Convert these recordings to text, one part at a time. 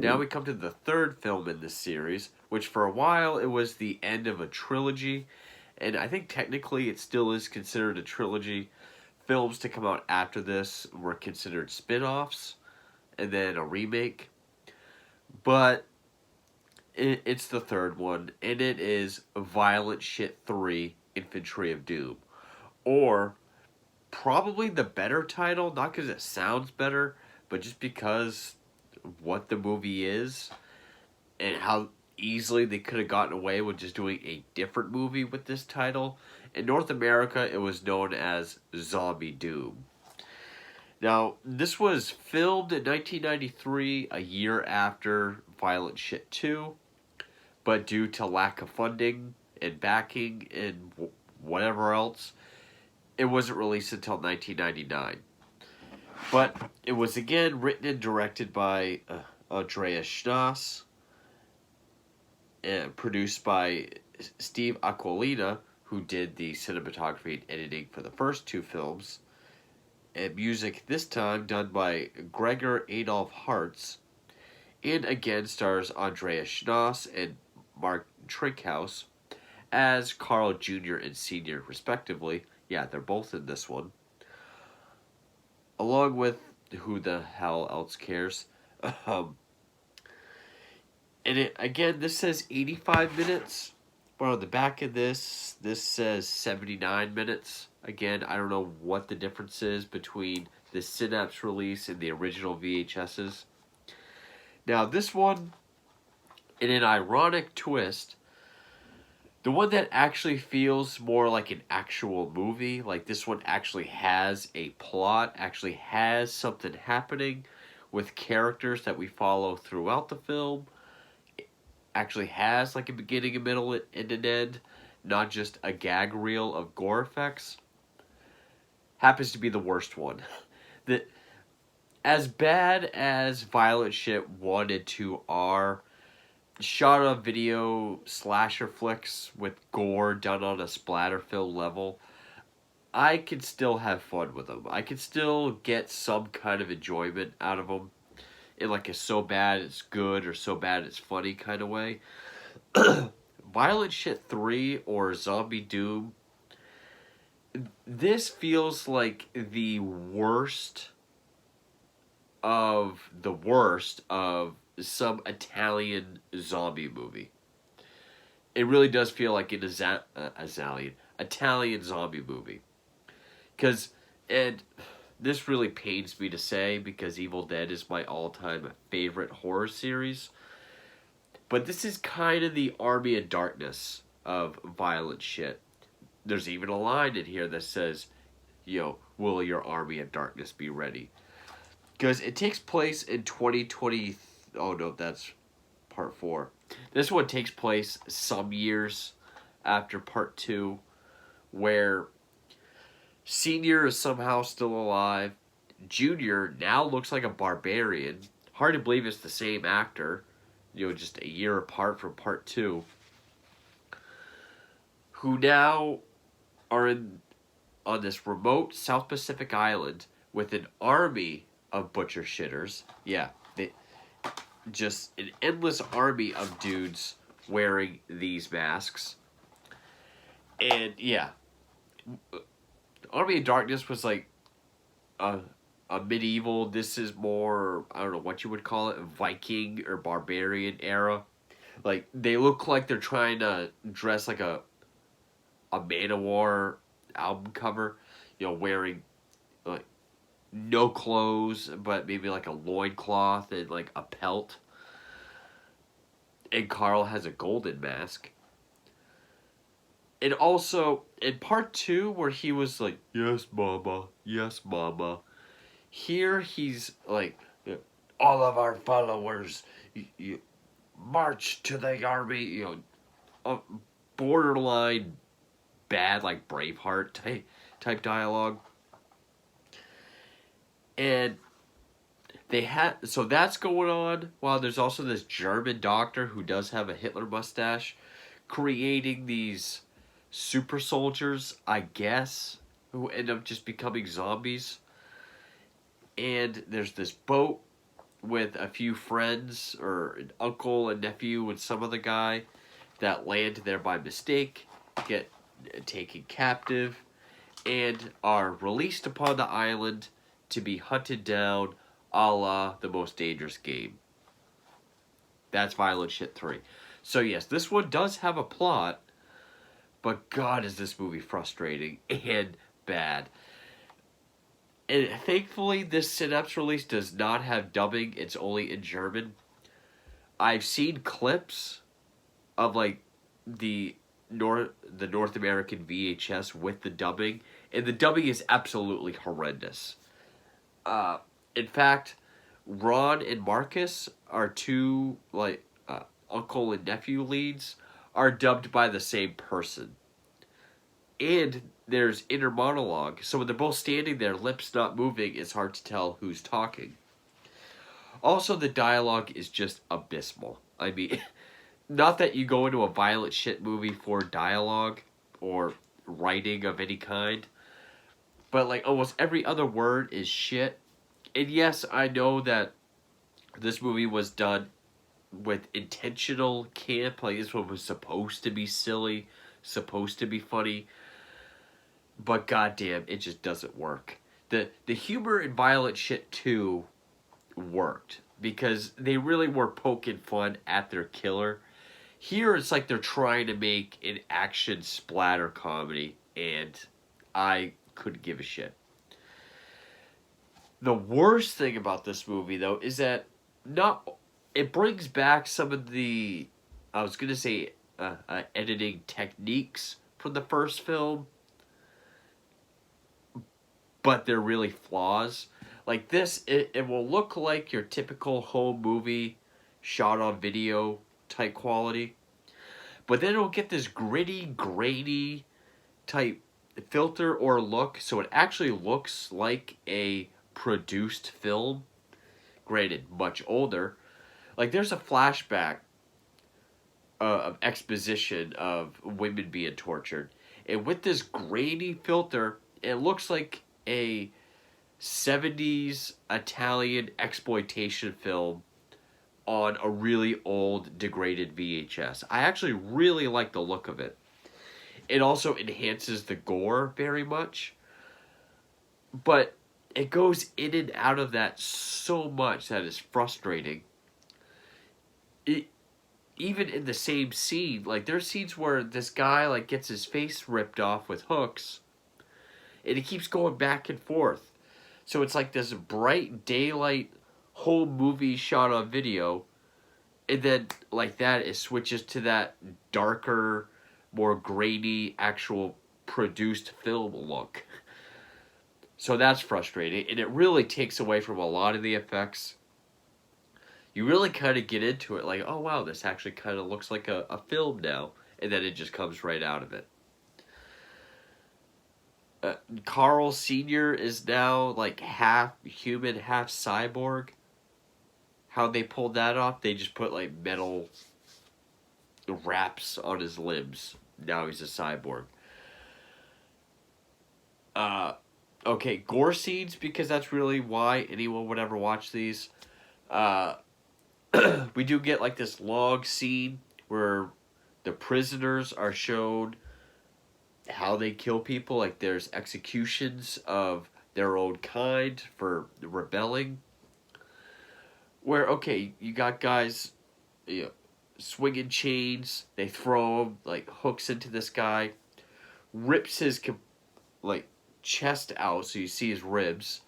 now we come to the third film in this series, which for a while it was the end of a trilogy, and I think technically it still is considered a trilogy. Films to come out after this were considered spin-offs, and then a remake. But it's the third one, and it is Violent Shit 3, Infantry of Doom. Or, probably the better title, not because it sounds better, but just because what the movie is, and how easily they could have gotten away with just doing a different movie with this title. In North America, it was known as Zombie Doom. Now, this was filmed in 1993, a year after Violent Shit 2, but due to lack of funding and backing and whatever else, it wasn't released until 1999. But it was again written and directed by Andreas Schnaas, and produced by Steve Aquilina, who did the cinematography and editing for the first two films, and music this time done by Gregor Adolf Hartz, and again stars Andreas Schnaas and Mark Trinkhaus as Carl Jr. and Sr. respectively. Yeah, they're both in this one. Along with who the hell else cares. And again, this says 85 minutes, but on the back of this says 79 minutes. Again, I don't know what the difference is between the Synapse release and the original VHSs. Now, this one, in an ironic twist, the one that actually feels more like an actual movie, like this one actually has a plot, actually has something happening with characters that we follow throughout the film, actually has like a beginning, a middle, and an end, not just a gag reel of gore effects, happens to be the worst one. As bad as Violent Shit 1 and 2 are, shot of video slasher flicks with gore done on a splatter film level, I can still have fun with them. I can still get some kind of enjoyment out of them in like a so bad it's good or so bad it's funny kind of way. Violent Shit 3 or Zombie Doom, this feels like the worst of some Italian zombie movie. It really does feel like an Italian zombie movie. And this really pains me to say because Evil Dead is my all-time favorite horror series. But this is kind of the Army of Darkness of Violent Shit. There's even a line in here that says, will your Army of Darkness be ready? Because it takes place in 2020. Oh no, that's part 4. This one takes place some years after part 2, where Senior is somehow still alive. Junior now looks like a barbarian. Hard to believe it's the same actor, just a year apart from part 2, who now are on this remote South Pacific island with an army of butcher shitters. Yeah, just an endless army of dudes wearing these masks. And yeah, Army of Darkness was like a medieval, this is more, I don't know what you would call it, Viking or barbarian era. Like, they look like they're trying to dress like a Manowar album cover, wearing like no clothes, but maybe like a loincloth and like a pelt. And Carl has a golden mask. And also, in part 2, where he was like, yes, mama, yes, mama. Here, he's like, all of our followers, you march to the army, borderline bad, like Braveheart type dialogue. And so that's going on, while there's also this German doctor who does have a Hitler mustache, creating these super soldiers, I guess, who end up just becoming zombies. And there's this boat with a few friends or an uncle and nephew and some other guy that land there by mistake, get taken captive, and are released upon the island to be hunted down, a la The Most Dangerous Game. That's Violent Shit 3. So yes, this one does have a plot, but God is this movie frustrating and bad. And thankfully, this Synapse release does not have dubbing. It's only in German. I've seen clips of like the North American VHS with the dubbing, and the dubbing is absolutely horrendous. In fact, Ron and Marcus are two like uncle and nephew leads are dubbed by the same person. And there's inner monologue, so when they're both standing there, lips not moving, it's hard to tell who's talking. Also, the dialogue is just abysmal. I mean, not that you go into a violent shit movie for dialogue or writing of any kind, but like almost every other word is shit. And yes, I know that this movie was done with intentional camp. Like this one was supposed to be silly, supposed to be funny, but goddamn, it just doesn't work. The humor in Violent Shit 2 worked because they really were poking fun at their killer. Here it's like they're trying to make an action splatter comedy, and I couldn't give a shit. The worst thing about this movie, though, is that it brings back some of the, I was gonna say, editing techniques from the first film, but they're really flaws. Like this, it will look like your typical home movie shot on video type quality, but then it'll get this gritty, grainy type filter or look, so it actually looks like a produced film. Granted, much older. Like there's a flashback of exposition of women being tortured, and with this grainy filter, it looks like a 70s Italian exploitation film on a really old degraded VHS. I actually really like the look of it. It also enhances the gore very much, but it goes in and out of that so much that is frustrating. Even in the same scene, like there's scenes where this guy like gets his face ripped off with hooks, and he keeps going back and forth. So it's like this bright daylight whole movie shot on video, and then like that it switches to that darker, more grainy actual produced film look. So that's frustrating, and it really takes away from a lot of the effects. You really kind of get into it like, oh wow, this actually kind of looks like a film now, and then it just comes right out of it. Carl Sr. is now like half human, half cyborg. How they pulled that off, they just put like metal wraps on his limbs. Now he's a cyborg. Okay, gore scenes, because that's really why anyone would ever watch these. We do get like this log scene where the prisoners are shown how they kill people. Like there's executions of their own kind for rebelling. Where, okay, you got guys, you know, swinging chains. They throw like hooks into this guy, rips his like chest out so you see his ribs.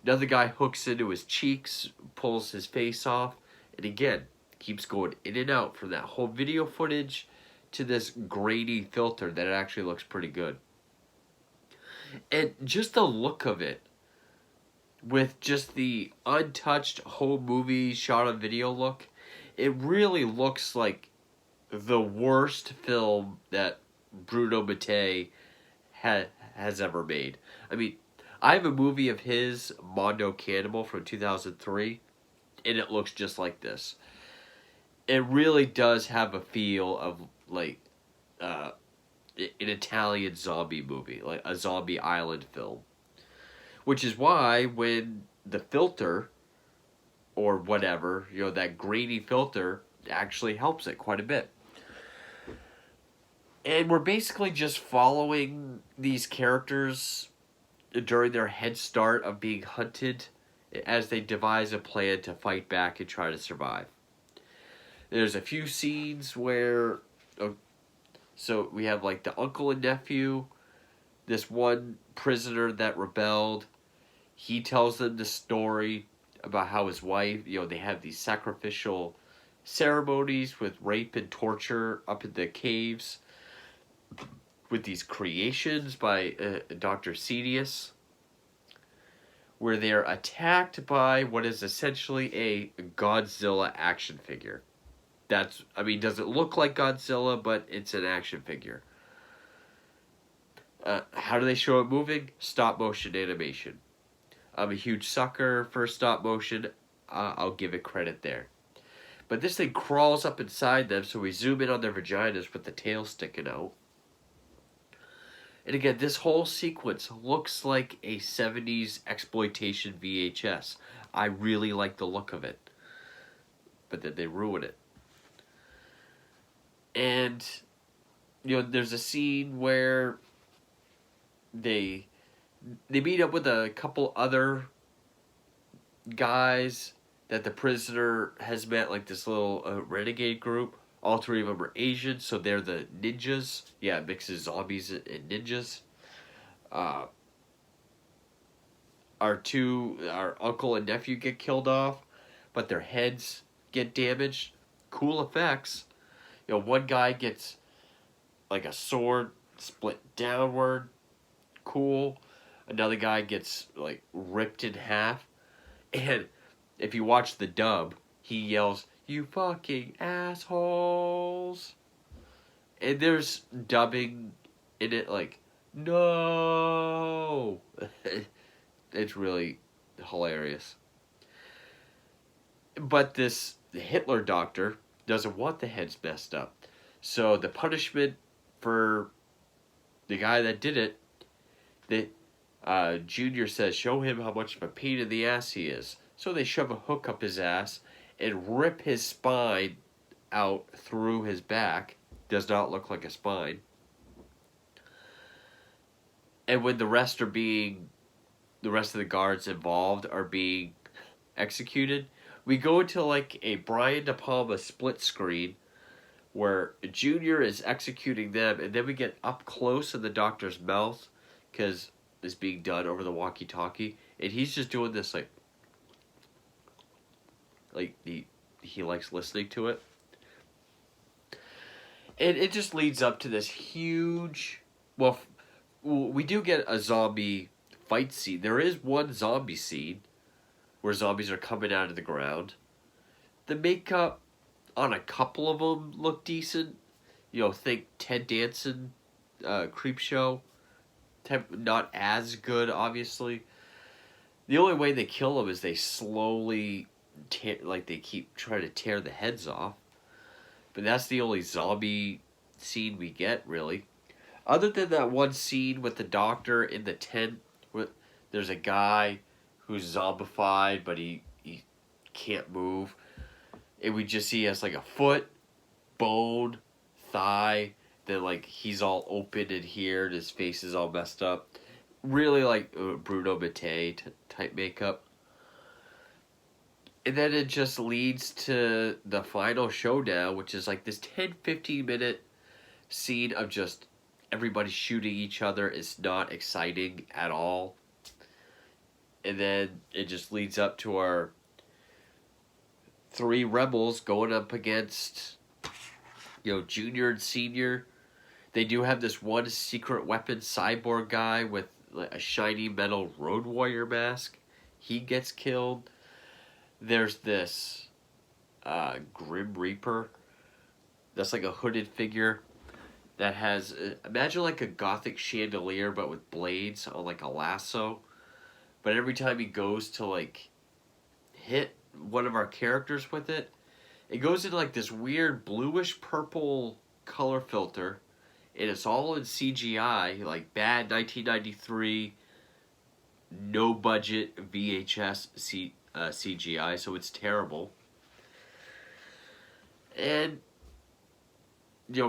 Another guy hooks into his cheeks, pulls his face off, and again keeps going in and out from that whole video footage to this grainy filter that it actually looks pretty good. And just the look of it, with just the untouched whole movie shot on video look, it really looks like the worst film that Bruno Mattei has ever made. I mean, I have a movie of his, Mondo Cannibal, from 2003, and it looks just like this. It really does have a feel of like an Italian zombie movie, like a zombie island film. Which is why when the filter or whatever, that grainy filter actually helps it quite a bit. And we're basically just following these characters during their head start of being hunted as they devise a plan to fight back and try to survive. There's a few scenes where, so we have like the uncle and nephew, this one prisoner that rebelled. He tells them the story about how his wife, they have these sacrificial ceremonies with rape and torture up in the caves with these creations by Dr. Cedius, where they're attacked by what is essentially a Godzilla action figure. Does it look like Godzilla, but it's an action figure. How do they show it moving? Stop motion animation. I'm a huge sucker for stop motion. I'll give it credit there. But this thing crawls up inside them, so we zoom in on their vaginas with the tail sticking out. And again, this whole sequence looks like a 70s exploitation VHS. I really like the look of it. But then they ruin it. And, there's a scene where they meet up with a couple other guys that the prisoner has met, like this little renegade group. All three of them are Asian, so they're the ninjas. Yeah, it mixes zombies and ninjas. Our uncle and nephew get killed off, but their heads get damaged. Cool effects. One guy gets like a sword split downward. Cool. Another guy gets like ripped in half. And if you watch the dub, he yells, "You fucking assholes." And there's dubbing in it like, "No." It's really hilarious. But the Hitler doctor doesn't want the heads messed up. So the punishment for the guy that did it, Junior says, show him how much of a pain in the ass he is. So they shove a hook up his ass and rip his spine out through his back. Does not look like a spine. And when the rest of the guards involved are being executed, we go into like a Brian De Palma split screen where Junior is executing them, and then we get up close in the doctor's mouth because it's being done over the walkie-talkie, and he's just doing this like he likes listening to it. And it just leads up to this huge, we do get a zombie fight scene. There is one zombie scene where zombies are coming out of the ground. The makeup on a couple of them look decent. Think Ted Danson, Creep Show. Not as good, obviously. The only way they kill them is they slowly, they keep trying to tear the heads off. But that's the only zombie scene we get, really. Other than that one scene with the doctor in the tent, where there's a guy who's zombified, but he can't move. And we just see he has like a foot, bone, thigh, then like he's all open in here and his face is all messed up. Really like Bruno Mattei type makeup. And then it just leads to the final showdown, which is like this 10-15 minute scene of just everybody shooting each other. It's not exciting at all. And then it just leads up to our 3 rebels going up against, Junior and Senior. They do have this one secret weapon cyborg guy with a shiny metal road warrior mask. He gets killed. There's this Grim Reaper that's like a hooded figure that has, imagine like a gothic chandelier but with blades on like a lasso. But every time he goes to like hit one of our characters with it, it goes into like this weird bluish purple color filter, and it's all in CGI, like bad 1993 no budget VHS CGI, so it's terrible. And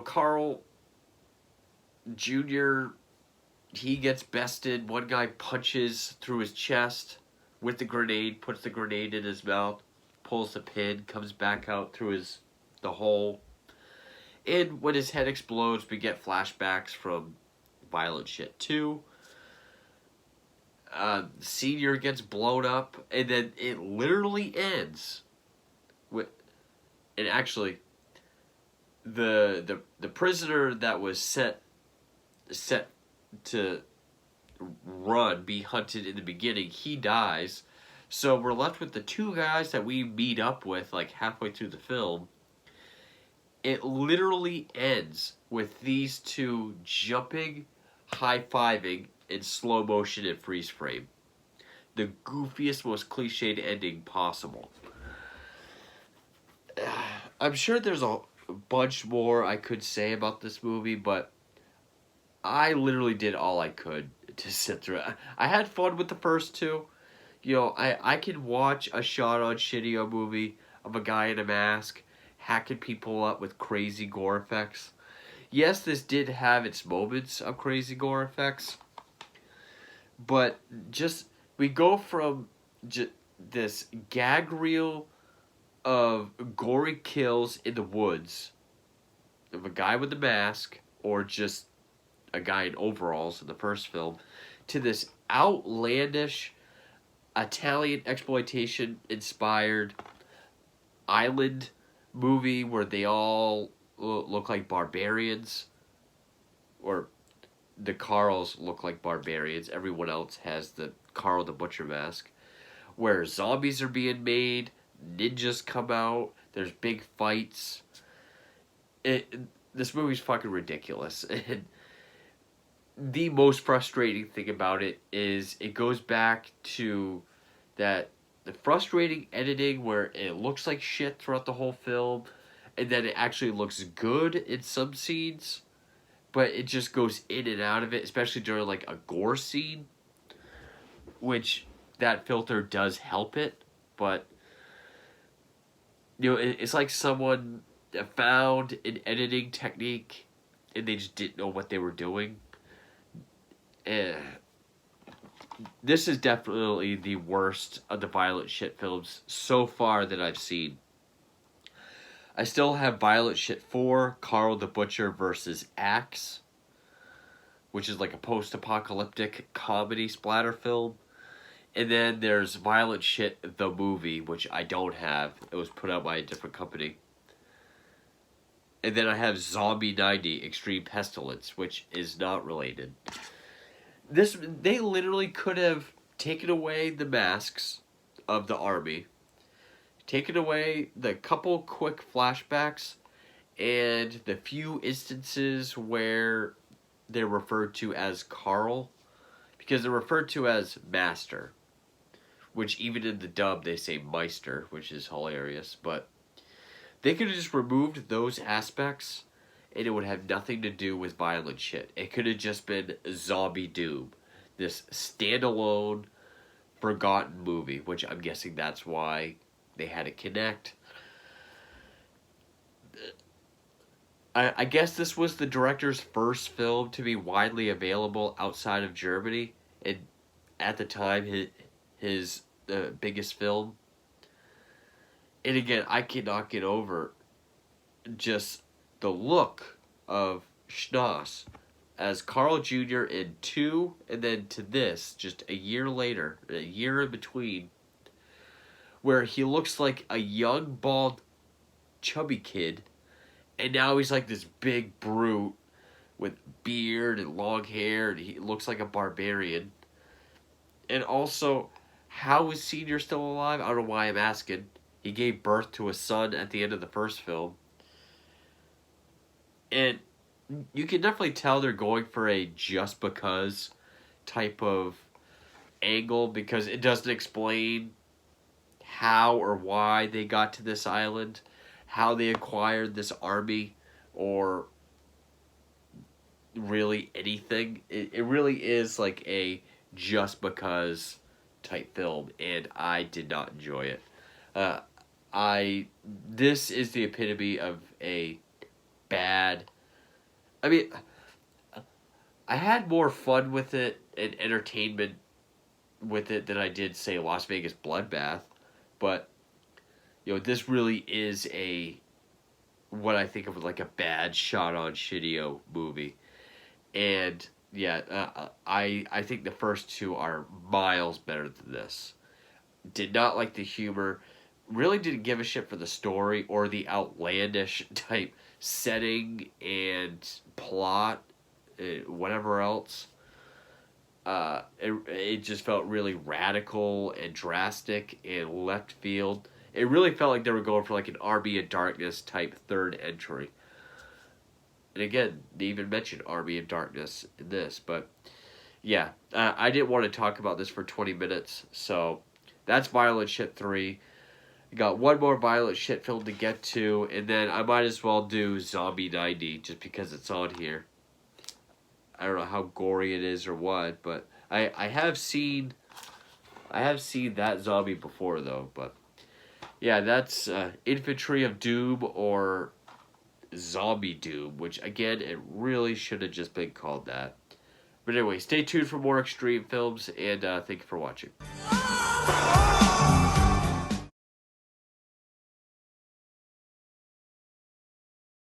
Carl Jr., he gets bested. One guy punches through his chest with the grenade, puts the grenade in his mouth, pulls the pin, comes back out through the hole. And when his head explodes, we get flashbacks from Violent Shit 2. Senior gets blown up, and then it literally ends with, and actually, the prisoner that was set to be hunted in the beginning, he dies. So we're left with the two guys that we meet up with like halfway through the film. It literally ends with these two jumping, high-fiving in slow motion and freeze frame. The goofiest, most cliched ending possible. I'm sure there's a bunch more I could say about this movie, but I literally did all I could to sit through it. I had fun with the first two. I can watch a shot on shitty movie of a guy in a mask hacking people up with crazy gore effects. Yes, this did have its moments of crazy gore effects, but we go from this gag reel of gory kills in the woods of a guy with a mask or just a guy in overalls in the first film to this outlandish Italian exploitation inspired island movie where they all look like barbarians, or the Carls look like barbarians. Everyone else has the Carl the Butcher mask. Where zombies are being made, ninjas come out, there's big fights. This movie's fucking ridiculous. And the most frustrating thing about it is it goes back to the frustrating editing where it looks like shit throughout the whole film, and then it actually looks good in some scenes, but it just goes in and out of it, especially during like a gore scene, which that filter does help it, but it's like someone found an editing technique and they just didn't know what they were doing. This is definitely the worst of the Violent Shit films so far that I've seen. I still have Violent Shit 4, Carl the Butcher versus Axe, which is like a post-apocalyptic comedy splatter film. And then there's Violent Shit the movie, which I don't have. It was put out by a different company. And then I have Zombie 90 Extreme Pestilence, which is not related. They literally could have taken away the masks of the army, taken away the couple quick flashbacks, and the few instances where they're referred to as Carl, because they're referred to as Master, which even in the dub they say Meister, which is hilarious, but they could have just removed those aspects and it would have nothing to do with Violent Shit. It could have just been Zombie Doom, this standalone, forgotten movie, which I'm guessing that's why they had to connect. I guess this was the director's first film to be widely available outside of Germany, and at the time his biggest film. And again, I cannot get over just the look of Schnoss as Carl Jr. in 2, and then to this, just a year later, a year in between, where he looks like a young, bald, chubby kid, and now he's like this big brute with beard and long hair, and he looks like a barbarian. And also, how is Senior still alive? I don't know why I'm asking. He gave birth to a son at the end of the first film. And you can definitely tell they're going for a just because type of angle, because it doesn't explain how or why they got to this island, how they acquired this army, or really anything. It really is like a just because type film, and I did not enjoy it. Uh, this is the epitome of a bad. I mean, I had more fun with it and entertainment with it than I did, say, Las Vegas Bloodbath, but this really is a what I think of like a bad shot on shitty movie. And yeah, I think the first two are miles better than this. Did not like the humor. Really didn't give a shit for the story or the outlandish type setting and plot, whatever else. It just felt really radical and drastic and left field. It really felt like they were going for like an Army of Darkness type third entry. And again, they even mentioned Army of Darkness in this, but yeah, I didn't want to talk about this for 20 minutes, so that's Violent Shit 3. I got one more Violent Shit film to get to, and then I might as well do Zombie 90 just because it's on here. I don't know how gory it is or what, but I have seen that zombie before though. But yeah, that's Infantry of Doom or Zombie Doom, which again it really should have just been called that. But anyway, stay tuned for more extreme films, and thank you for watching.